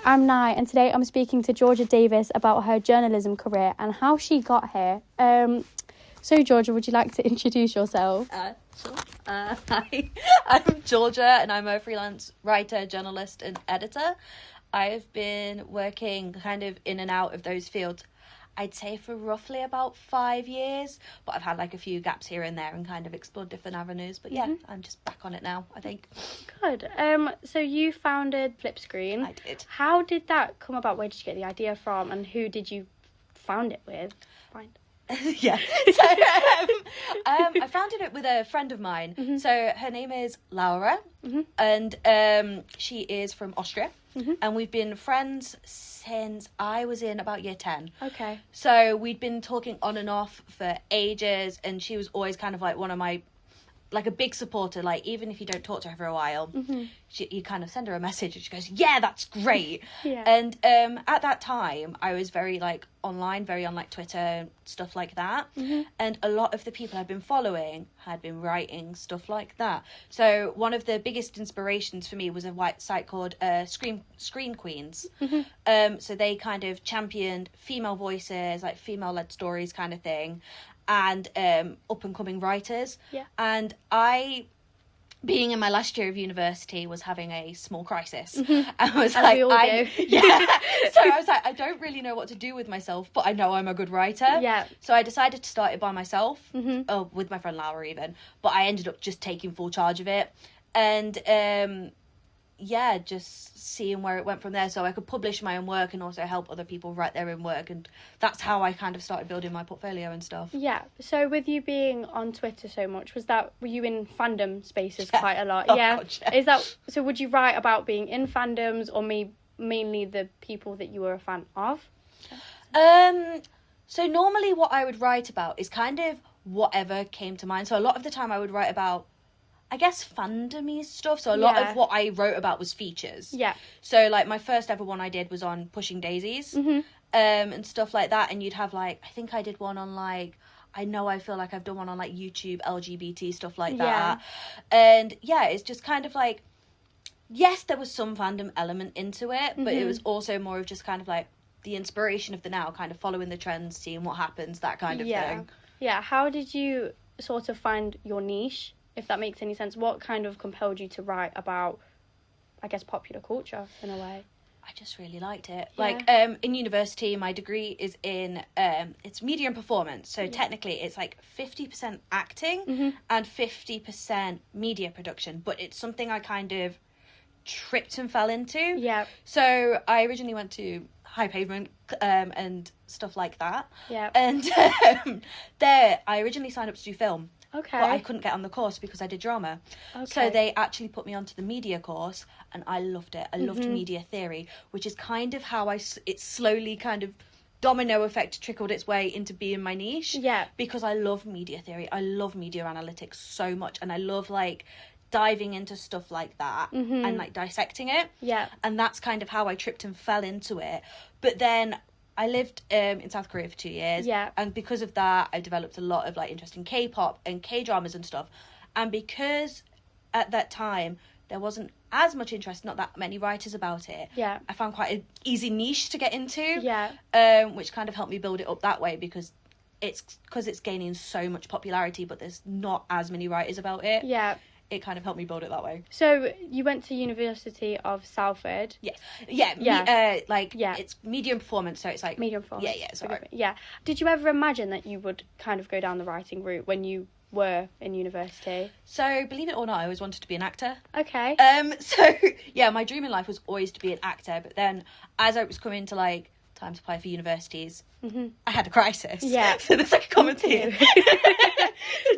I'm Nye, and today I'm speaking to Georgia Davis about her journalism career and how she got here. So, Georgia, would you like to introduce yourself? Sure. Hi, I'm Georgia, and I'm a freelance writer, journalist, and editor. I've been working kind of in and out of those fields, I'd say, for roughly about 5 years, but I've had like a few gaps here and there and kind of explored different avenues. But yeah, I'm just back on it now, I think. Good. So you founded Flipscreen. I did. How did that come about? Where did you get the idea from, and who did you found it with? Yeah. So I founded it with a friend of mine. Mm-hmm. So her name is Laura, and she is from Austria. Mm-hmm. And we've been friends since I was in about year 10. Okay. So we'd been talking on and off for ages, and she was always kind of like one of my, like a big supporter. Like, even if you don't talk to her for a while, you kind of send her a message and she goes, yeah, that's great. Yeah. And at that time, I was very like online, very on like Twitter, stuff like that. Mm-hmm. And a lot of the people I've been following had been writing stuff like that. So one of the biggest inspirations for me was a white site called Screen Queens. Mm-hmm. So they kind of championed female voices, like female-led stories kind of thing, and up-and-coming writers. Yeah. And I, being in my last year of university, was having a small crisis. Mm-hmm. I was like, yeah. So I was like, I don't really know what to do with myself, but I know I'm a good writer. Yeah. So I decided to start it by myself, with my friend Laura even. But I ended up just taking full charge of it. And just seeing where it went from there, so I could publish my own work and also help other people write their own work, and that's how I kind of started building my portfolio and stuff. Yeah. So with you being on Twitter so much, were you in fandom spaces quite a lot? Oh, yeah. God, yeah. Is that so? Would you write about being in fandoms, or mainly the people that you were a fan of? So normally what I would write about is kind of whatever came to mind. So a lot of the time I would write about, I guess, fandom-y stuff. So a lot of what I wrote about was features. Yeah. So, like, my first ever one I did was on Pushing Daisies, and stuff like that. And you'd have, like, I think I did one on, like, I feel like I've done one on, like, YouTube, LGBT, stuff like that. And, yeah, it's just kind of, like, yes, there was some fandom element into it, but it was also more of just kind of, like, the inspiration of the now, kind of following the trends, seeing what happens, that kind of thing. Yeah. How did you sort of find your niche, if that makes any sense? What kind of compelled you to write about, I guess, popular culture in a way? I just really liked it. Yeah. Like, in university, my degree is in, it's media and performance. So technically it's like 50% acting and 50% media production. But it's something I kind of tripped and fell into. Yeah. So I originally went to High Pavement and stuff like that. Yeah. And there, I originally signed up to do film. Okay. But I couldn't get on the course because I did drama. Okay. So they actually put me onto the media course, and I loved it. I loved media theory, which is kind of how it slowly kind of domino effect trickled its way into being my niche. Yeah. Because I love media theory. I love media analytics so much, and I love, like, diving into stuff like that and, like, dissecting it. Yeah. And that's kind of how I tripped and fell into it. But then I lived in South Korea for 2 years. Yeah. And because of that, I developed a lot of, like, interest in K-pop and K-dramas and stuff. And because at that time there wasn't as much interest, not that many writers about it, I found quite an easy niche to get into. Yeah. Which kind of helped me build it up that way, because it's gaining so much popularity, but there's not as many writers about it. Yeah. It kind of helped me build it that way. So you went to University of Salford. Yes. It's media and performance, so it's like media and performance. Yeah, sorry. Yeah. Did you ever imagine that you would kind of go down the writing route when you were in university? So, believe it or not, I always wanted to be an actor. Okay. So yeah, my dream in life was always to be an actor, but then as I was coming to, like, time to apply for universities, I had a crisis. Yeah. So there's, like, a common theme.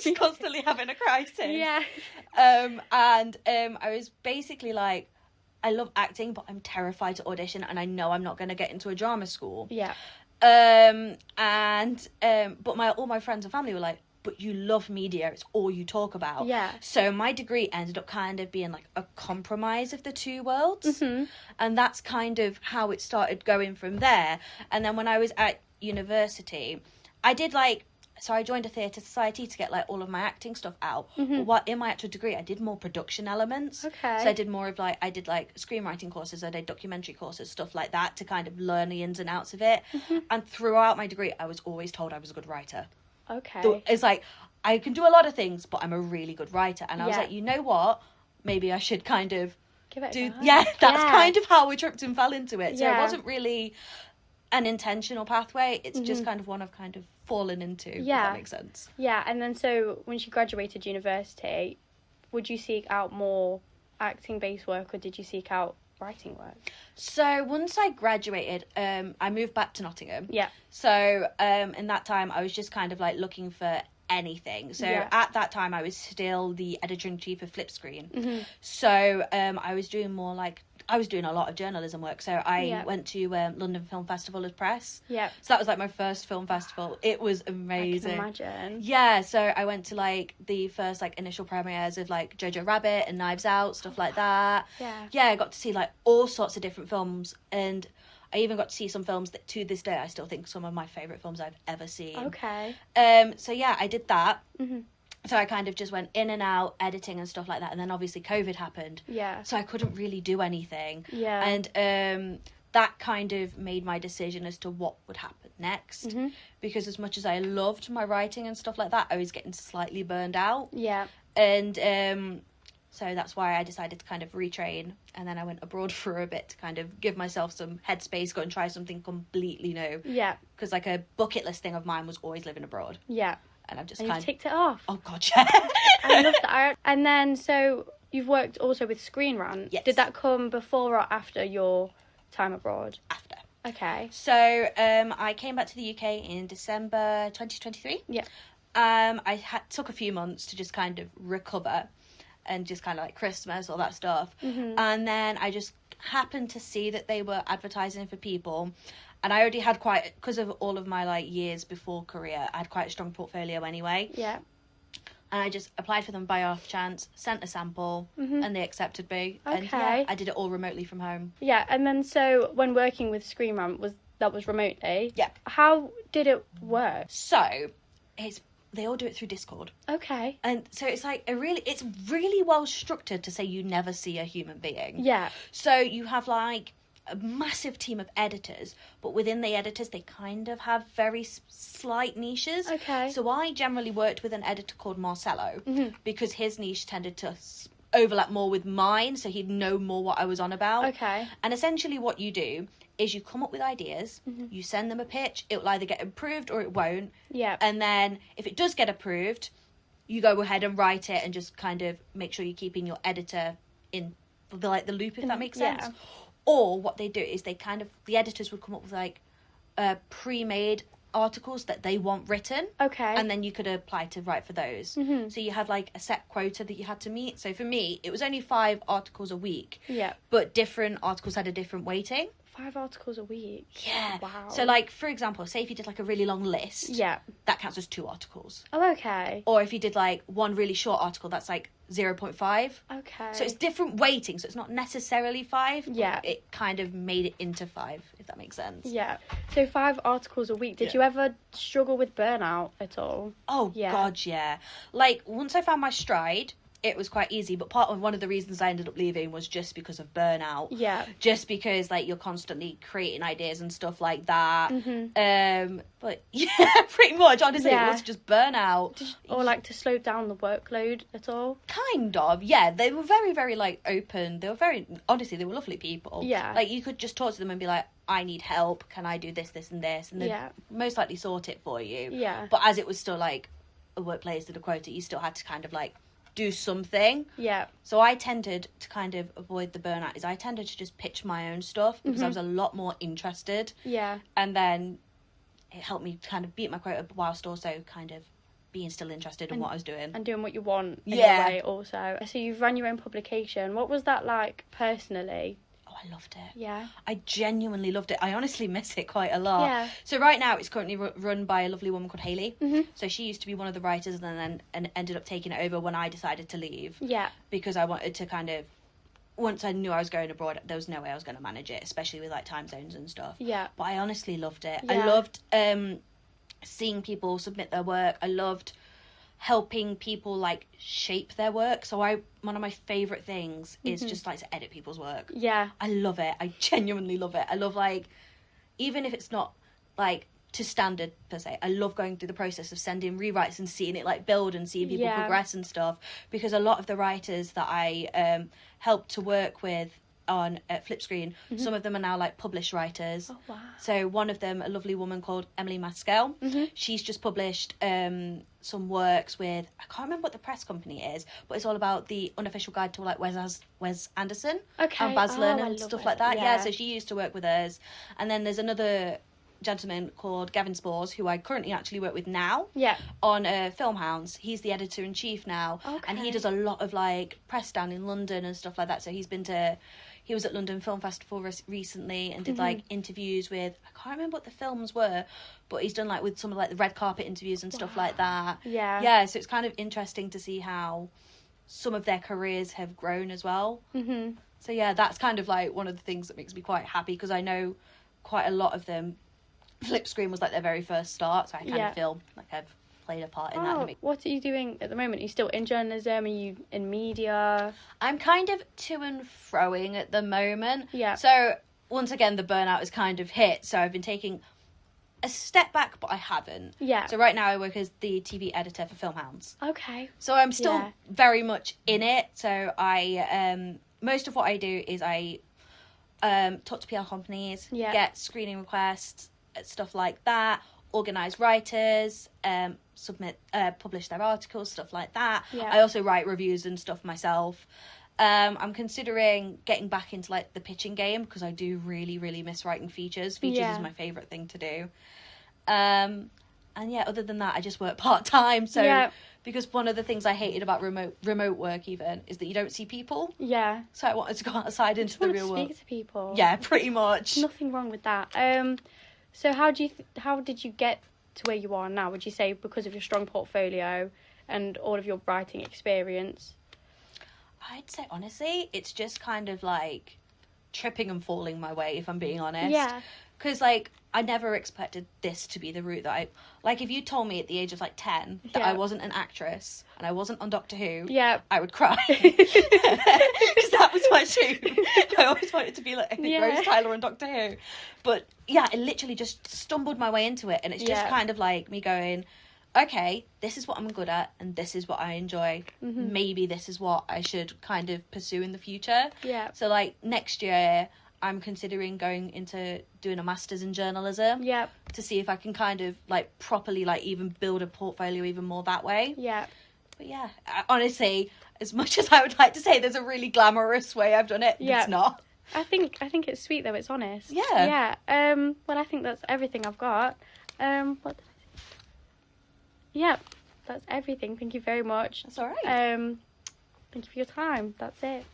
Just constantly having a crisis. Yeah. And I was basically like, I love acting, but I'm terrified to audition, and I know I'm not going to get into a drama school. Yeah. But all my friends and family were like, but you love media, it's all you talk about. Yeah. So my degree ended up kind of being like a compromise of the two worlds. And that's kind of how it started going from there. And then when I was at university, I did, like, so I joined a theatre society to get like all of my acting stuff out. Mm-hmm. But what in my actual degree, I did more production elements. Okay. So I did more of like, I did like screenwriting courses, I did documentary courses, stuff like that, to kind of learn the ins and outs of it. Mm-hmm. And throughout my degree, I was always told I was a good writer. Okay. It's like, I can do a lot of things, but I'm a really good writer. And I was Yeah. like, you know what? Maybe I should kind of Give it a do. go. Yeah, that's Yeah. kind of how we tripped and fell into it. So Yeah. it wasn't really an intentional pathway. It's just Mhm. kind of one I've kind of fallen into. If Yeah. that makes sense. Yeah, and then so when she graduated university, would you seek out more acting-based work, or did you seek out writing work? So once I graduated, I moved back to Nottingham. Yeah. So in that time, I was just kind of like looking for anything. So Yeah. at that time, I was still the editor-in-chief of Flipscreen. Mm-hmm. So I was doing more like, I was doing a lot of journalism work. So I Yeah. went to London Film Festival as press. Yeah. So that was like my first film festival. It was amazing. I can imagine. Yeah, so I went to like the first like initial premieres of like Jojo Rabbit and Knives Out, stuff like that. Yeah. Yeah, I got to see like all sorts of different films, and I even got to see some films that to this day I still think some of my favourite films I've ever seen. Okay. So yeah, I did that. Mm-hmm. So I kind of just went in and out editing and stuff like that, and then obviously COVID happened, Yeah. so I couldn't really do anything. Yeah. And that kind of made my decision as to what would happen next. Mm-hmm. Because as much as I loved my writing and stuff like that, I was getting slightly burned out. Yeah. And so that's why I decided to kind of retrain, and then I went abroad for a bit to kind of give myself some headspace, go and try something completely new. Yeah. Because like a bucket list thing of mine was always living abroad, Yeah. and I've just And kind you've of ticked it off. oh god, yeah. I love that. And then, so you've worked also with Screen Rant. Yes. Did that come before or after your time abroad? After. Okay. So I came back to the UK in December 2023. Yeah. I took a few months to just kind of recover, and just kind of like Christmas, all that stuff. Mm-hmm. And then I just happened to see that they were advertising for people, and I already had quite, because of all of my like years before career, I had quite a strong portfolio anyway. Yeah. And I just applied for them by off chance, sent a sample, Mm-hmm. and they accepted me. And yeah, Okay. I did it all remotely from home. Yeah, and then so when working with Screen Rant, was remotely? Yeah. How did it work? So they all do it through Discord. Okay. And so it's like it's really well structured to say you never see a human being. Yeah. So you have like a massive team of editors, but within the editors they kind of have very slight niches. Okay. So I generally worked with an editor called Marcelo, Mhm. because his niche tended to overlap more with mine, so he'd know more what I was on about. Okay. And essentially what you do is you come up with ideas, Mhm. you send them a pitch, it will either get approved or it won't. Yeah. And then if it does get approved, you go ahead and write it and just kind of make sure you're keeping your editor in the loop, if that makes sense. Yeah. Or what they do is the editors would come up with like pre-made articles that they want written, Okay. and then you could apply to write for those. Mhm. So you had like a set quota that you had to meet. So for me, it was only 5 articles a week, Yeah. but different articles had a different weighting. 5 articles a week. Yeah. Wow. So like, for example, say if you did like a really long list, Yeah. that counts as 2 articles. Oh, okay. Or if you did like one really short article, that's like 0.5. Okay. So it's different weighting, so it's not necessarily 5. But Yeah. it kind of made it into 5, if that makes sense. Yeah. So 5 articles a week. Did Yeah. you ever struggle with burnout at all? Oh, Yeah. God, yeah. Like, once I found my stride, it was quite easy. But one of the reasons I ended up leaving was just because of burnout. Yeah. Just because, like, you're constantly creating ideas and stuff like that. Mhm. But, yeah, pretty much, honestly, Yeah. it was just burnout. Or like to slow down the workload at all? Kind of, yeah. They were very, very, like, open. They were very, honestly, they were lovely people. Yeah. Like, you could just talk to them and be like, I need help. Can I do this, this, and this? And they'd Yeah. most likely sort it for you. Yeah. But as it was still, like, a workplace and a quota, you still had to kind of, like, do something. Yeah. So I tended to kind of avoid the burnout. I tended to just pitch my own stuff because I was a lot more interested. Yeah. And then it helped me kind of beat my quota whilst also kind of being still interested in what I was doing. And doing what you want in Yeah. a way also. So you've run your own publication. What was that like personally? Oh, I loved it. Yeah. I genuinely loved it. I honestly miss it quite a lot. Yeah. So right now it's currently run by a lovely woman called Hayley. Mhm. So she used to be one of the writers and ended up taking it over when I decided to leave. Yeah. Because I wanted to kind of, once I knew I was going abroad, there was no way I was going to manage it, especially with like time zones and stuff. Yeah. But I honestly loved it. Yeah. I loved seeing people submit their work. I loved helping people like shape their work. So one of my favorite things is just like to edit people's work. Yeah. I love it. I genuinely love it. I love, like, even if it's not like to standard per se, I love going through the process of sending rewrites and seeing it like build and seeing people progress and stuff, because a lot of the writers that I helped to work with on Flipscreen, some of them are now like published writers. Oh, wow. So one of them, a lovely woman called Emily Maskell, she's just published some works with, I can't remember what the press company is, but it's all about the unofficial guide to like Wes Anderson and Baz Luhrmann and stuff like that. Yeah, so she used to work with us. And then there's another gentleman called Gavin Spores, who I currently actually work with now on Filmhounds. He's the editor-in-chief now, and he does a lot of like press down in London and stuff like that. So he was at London Film Festival recently and did like interviews with, I can't remember what the films were, but he's done like with some of like the red carpet interviews and stuff like that. Yeah, so it's kind of interesting to see how some of their careers have grown as well. So yeah, that's kind of like one of the things that makes me quite happy, because I know quite a lot of them, Flipscreen was like their very first start, so I kind of feel like I've played a part in that. What are you doing at the moment? Are you still in journalism? Are you in media? I'm kind of to and froing at the moment. Yeah. So once again, the burnout has kind of hit, so I've been taking a step back, but I haven't. Yeah. So right now I work as the TV editor for Filmhounds. Okay. So I'm still very much in it. So I most of what I do is I talk to PR companies, get screening requests, stuff like that, organise writers, publish their articles, stuff like that. I also write reviews and stuff myself. I'm considering getting back into like the pitching game, because I do really, really miss writing features. Features is my favourite thing to do. And yeah, other than that, I just work part-time. So because one of the things I hated about remote work even is that you don't see people. Yeah. So I wanted to go outside into the real world. Speak to people. Yeah, pretty much. Nothing wrong with that. So how did you get to where you are now? Would you say because of your strong portfolio and all of your writing experience? I'd say honestly, it's just kind of like tripping and falling my way, if I'm being honest. Yeah. Because like I never expected this to be the route that I like. If you told me at the age of like 10 that I wasn't an actress and I wasn't on Doctor Who, I would cry, because that was my dream. I always wanted to be like Rose Tyler on Doctor Who, but yeah, I literally just stumbled my way into it, and it's just kind of like me going, okay, this is what I'm good at and this is what I enjoy. Maybe this is what I should kind of pursue in the future. Yeah. So like next year I'm considering going into doing a master's in journalism. Yeah. To see if I can kind of like properly like even build a portfolio even more that way. Yeah. But yeah, honestly, as much as I would like to say there's a really glamorous way I've done it, it's not. I think it's sweet though, it's honest. Yeah. Yeah. Well, I think that's everything I've got. What did I say? Yeah, that's everything. Thank you very much. That's all right. Thank you for your time. That's it.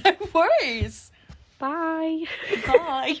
No worries. Bye. Bye.